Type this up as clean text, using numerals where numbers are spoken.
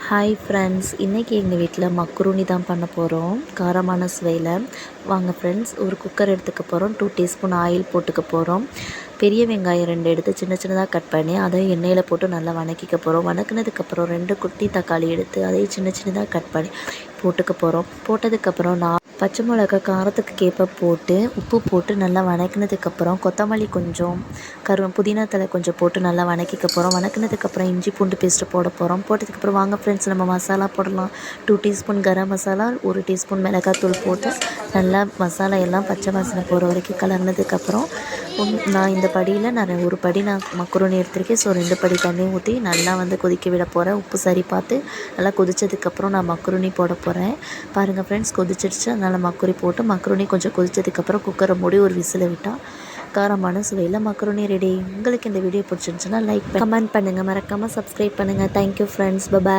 Hi friends, இன்றைக்கி எங்கள் வீட்டில் மக்ரூனி தான் பண்ண போகிறோம். காரமான சுவையில். வாங்க ஃப்ரெண்ட்ஸ், ஒரு குக்கர் எடுத்துக்க போகிறோம். 2 டீஸ்பூன் ஆயில் போட்டுக்க போகிறோம். பெரிய வெங்காயம் 2 எடுத்து சின்ன சின்னதாக கட் பண்ணி அதை எண்ணெயில் போட்டு நல்லா வதக்கிக்க போகிறோம். வதக்குனதுக்கப்புறம் 2 குட்டி தக்காளி எடுத்து அதையும் சின்ன சின்னதாக கட் பண்ணி போட்டுக்க போகிறோம். போட்டதுக்கப்புறம் பச்சை மிளகா காரத்துக்கு ஏற்ப போட்டு உப்பு போட்டு நல்லா வதக்கினதுக்கப்புறம் கொத்தமல்லி கொஞ்சம் புதினா தழை கொஞ்சம் போட்டு நல்லா வதக்கிக்க போகிறோம். வதக்கினதுக்கப்புறம் இஞ்சி பூண்டு பேஸ்ட்டு போட போகிறோம். போட்டதுக்கப்புறம் வாங்க ஃப்ரெண்ட்ஸ், நம்ம மசாலா போடலாம். 2 டீஸ்பூன் கரம் மசாலா, 1 டீஸ்பூன் மிளகாத்தூள் போட்டு நல்லா மசாலா எல்லாம் பச்சை வாசனை போகிற வரைக்கும் கலர்னதுக்கப்புறம் நான் இந்த படியில் ஒரு படி மக்ரூனி எடுத்திருக்கேன். ஸோ 2 படி தண்ணி ஊற்றி நல்லா கொதிக்க விட போகிறேன். உப்பு சரி பார்த்து நல்லா கொதித்ததுக்கப்புறம் நான் மக்ரூனி போட போகிறேன். பாருங்கள் ஃப்ரெண்ட்ஸ், கொதிச்சிடுச்சு. அதனால் மக்ரூனி கொஞ்சம் கொதித்ததுக்கப்புறம் குக்கரை மூடி ஒரு விசிலை விட்டால் காரமான சுவையில் மக்ரூனி ரெடி. உங்களுக்கு இந்த வீடியோ பிடிச்சிருந்துச்சுன்னா லைக் கமெண்ட் பண்ணுங்கள், மறக்காமல் சப்ஸ்கிரைப் பண்ணுங்கள். Thank you friends, by.